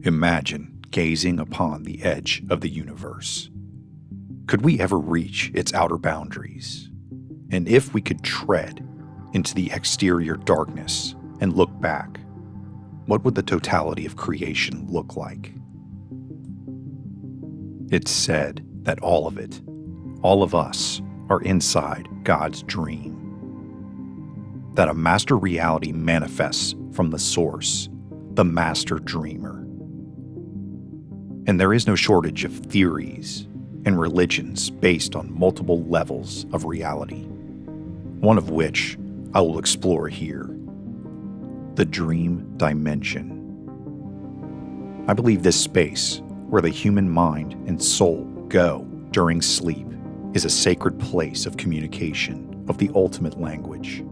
Imagine gazing upon the edge of the universe. Could we ever reach its outer boundaries? And if we could tread into the exterior darkness and look back, what would the totality of creation look like? It's said that all of it, all of us, are inside God's dream. That a master reality manifests from the source, the master dreamer. And there is no shortage of theories and religions based on multiple levels of reality, one of which I will explore here: the dream dimension. I believe this space where the human mind and soul go during sleep is a sacred place of communication of the ultimate language.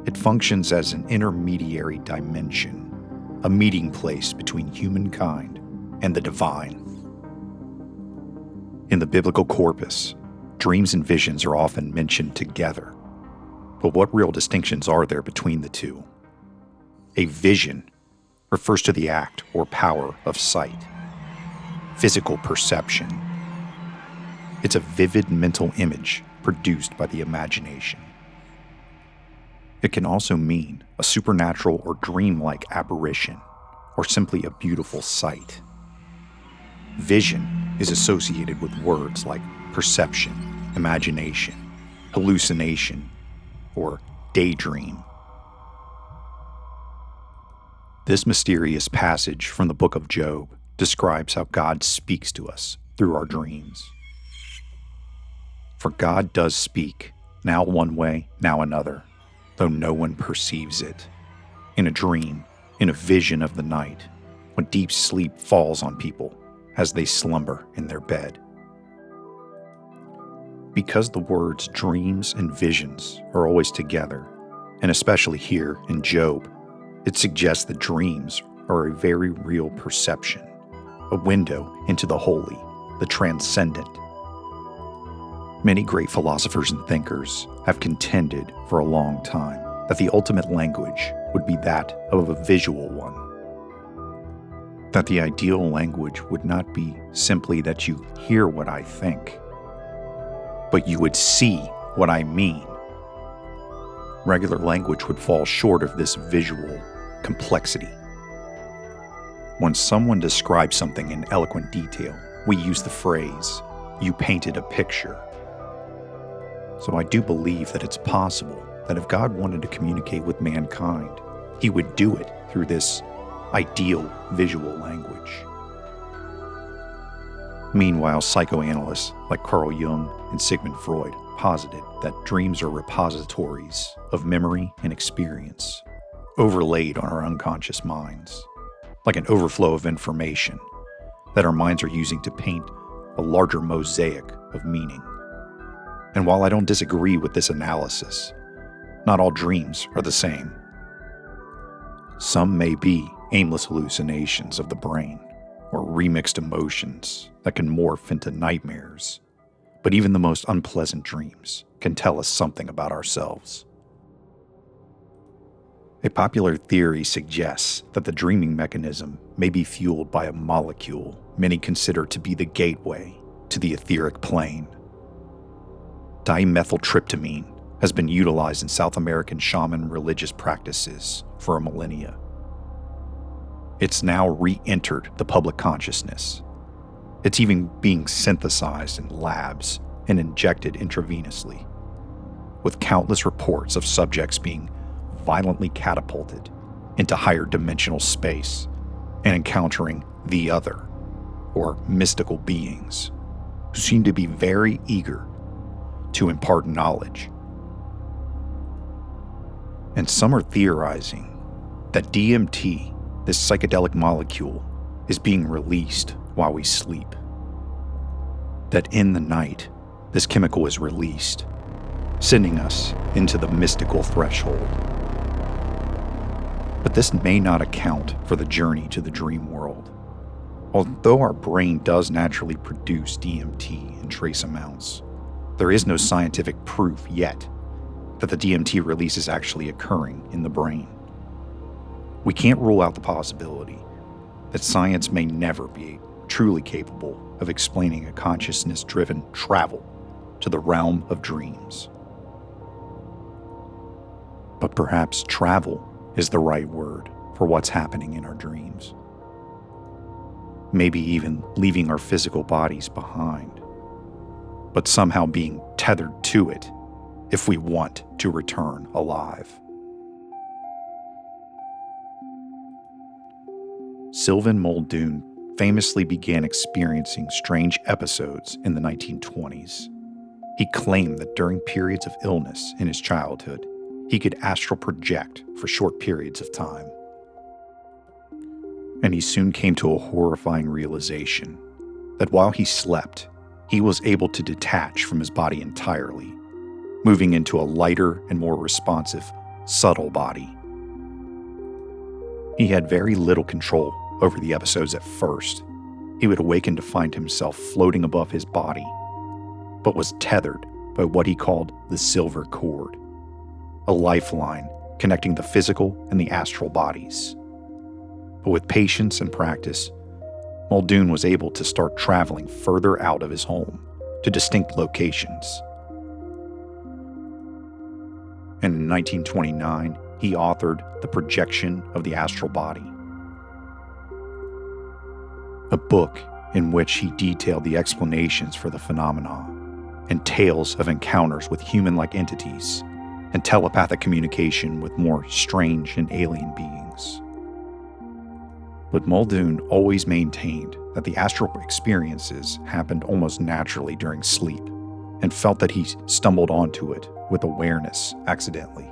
It functions as an intermediary dimension, a meeting place between humankind and the divine. In the biblical corpus, dreams and visions are often mentioned together. But what real distinctions are there between the two? A vision refers to the act or power of sight, physical perception. It's a vivid mental image produced by the imagination. It can also mean a supernatural or dreamlike apparition, or simply a beautiful sight. Vision is associated with words like perception, imagination, hallucination, or daydream. This mysterious passage from the book of Job describes how God speaks to us through our dreams. For God does speak, now one way, now another, though no one perceives it. In a dream, in a vision of the night, when deep sleep falls on people as they slumber in their bed. Because the words dreams and visions are always together, and especially here in Job, it suggests that dreams are a very real perception, a window into the holy, the transcendent. Many great philosophers and thinkers have contended for a long time that the ultimate language would be that of a visual one. That the ideal language would not be simply that you hear what I think, but you would see what I mean. Regular language would fall short of this visual complexity. When someone describes something in eloquent detail, we use the phrase, "You painted a picture." So I do believe that it's possible that if God wanted to communicate with mankind, he would do it through this ideal visual language. Meanwhile, psychoanalysts like Carl Jung and Sigmund Freud posited that dreams are repositories of memory and experience, overlaid on our unconscious minds, like an overflow of information that our minds are using to paint a larger mosaic of meaning. And while I don't disagree with this analysis, not all dreams are the same. Some may be aimless hallucinations of the brain, or remixed emotions that can morph into nightmares. But even the most unpleasant dreams can tell us something about ourselves. A popular theory suggests that the dreaming mechanism may be fueled by a molecule many consider to be the gateway to the etheric plane. Dimethyltryptamine has been utilized in South American shaman religious practices for a millennia. It's now re-entered the public consciousness. It's even being synthesized in labs and injected intravenously, with countless reports of subjects being violently catapulted into higher dimensional space and encountering the other, or mystical beings, who seem to be very eager to impart knowledge. And some are theorizing that DMT, this psychedelic molecule, is being released while we sleep. That in the night, this chemical is released, sending us into the mystical threshold. But this may not account for the journey to the dream world. Although our brain does naturally produce DMT in trace amounts, there is no scientific proof yet that the DMT release is actually occurring in the brain. We can't rule out the possibility that science may never be truly capable of explaining a consciousness-driven travel to the realm of dreams. But perhaps travel is the right word for what's happening in our dreams. Maybe even leaving our physical bodies behind, but somehow being tethered to it if we want to return alive. Sylvain Muldoon famously began experiencing strange episodes in the 1920s. He claimed that during periods of illness in his childhood, he could astral project for short periods of time. And he soon came to a horrifying realization that while he slept, he was able to detach from his body entirely, moving into a lighter and more responsive, subtle body. He had very little control over the episodes at first. He would awaken to find himself floating above his body, but was tethered by what he called the silver cord, a lifeline connecting the physical and the astral bodies. But with patience and practice, Muldoon was able to start traveling further out of his home to distinct locations. And in 1929, he authored The Projection of the Astral Body, a book in which he detailed the explanations for the phenomena and tales of encounters with human-like entities and telepathic communication with more strange and alien beings. But Muldoon always maintained that the astral experiences happened almost naturally during sleep and felt that he stumbled onto it with awareness accidentally.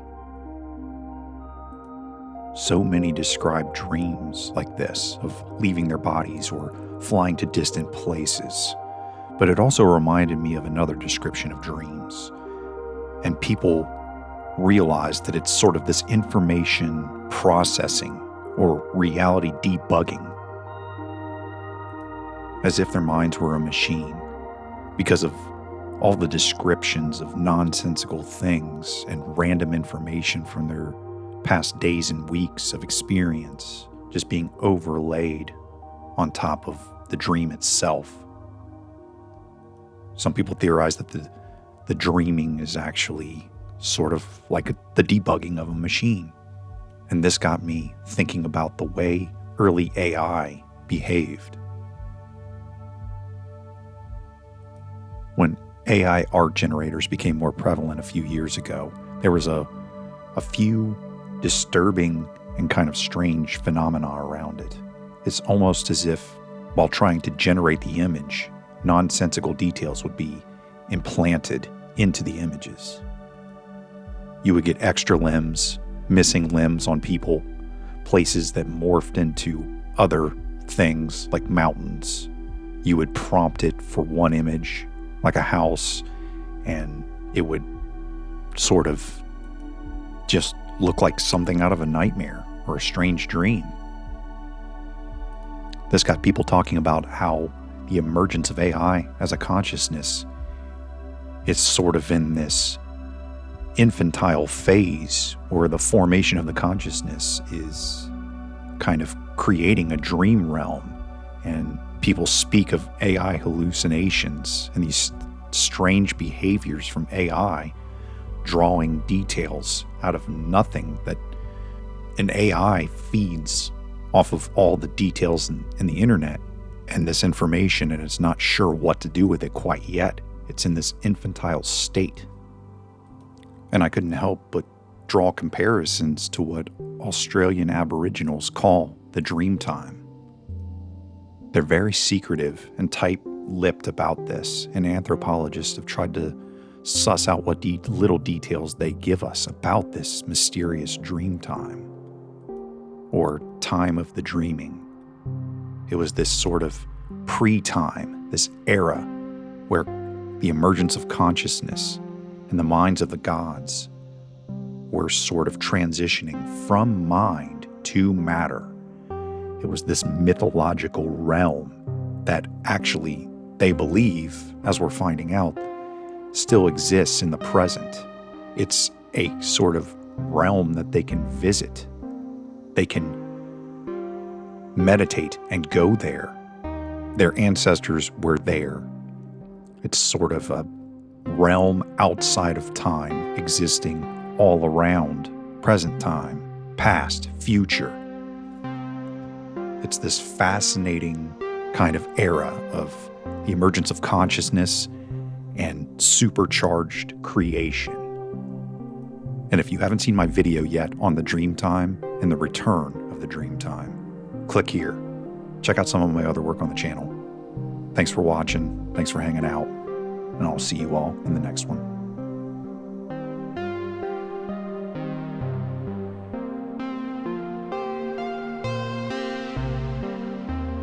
So many describe dreams like this of leaving their bodies or flying to distant places, but it also reminded me of another description of dreams. And people realize that it's sort of this information processing or reality debugging, as if their minds were a machine because of all the descriptions of nonsensical things and random information from their past days and weeks of experience just being overlaid on top of the dream itself. Some people theorize that the dreaming is actually sort of like the debugging of a machine. And this got me thinking about the way early AI behaved. When AI art generators became more prevalent a few years ago, there was a few disturbing and kind of strange phenomena around it. It's almost as if, while trying to generate the image, nonsensical details would be implanted into the images. You would get extra limbs, missing limbs on people, places that morphed into other things like mountains. You would prompt it for one image, like a house, and it would sort of just look like something out of a nightmare or a strange dream. This got people talking about how the emergence of AI as a consciousness is sort of in this infantile phase where the formation of the consciousness is kind of creating a dream realm, and people speak of AI hallucinations and these strange behaviors from AI drawing details out of nothing, that an AI feeds off of all the details in the internet and this information, and it's not sure what to do with it quite yet. It's in this infantile state. And I couldn't help but draw comparisons to what Australian Aboriginals call the dream time. They're very secretive and tight-lipped about this, and anthropologists have tried to suss out what little details they give us about this mysterious dream time, or time of the dreaming. It was this sort of pre-time, this era where the emergence of consciousness and the minds of the gods were sort of transitioning from mind to matter. It was this mythological realm that actually, they believe, as we're finding out, still exists in the present. It's a sort of realm that they can visit. They can meditate and go there. Their ancestors were there. It's sort of a realm outside of time, existing all around present time, past, future. It's this fascinating kind of era of the emergence of consciousness and supercharged creation. And if you haven't seen my video yet on the dream time and the return of the dream time, click here. Check out some of my other work on the channel. Thanks for watching. Thanks for hanging out. And I'll see you all in the next one.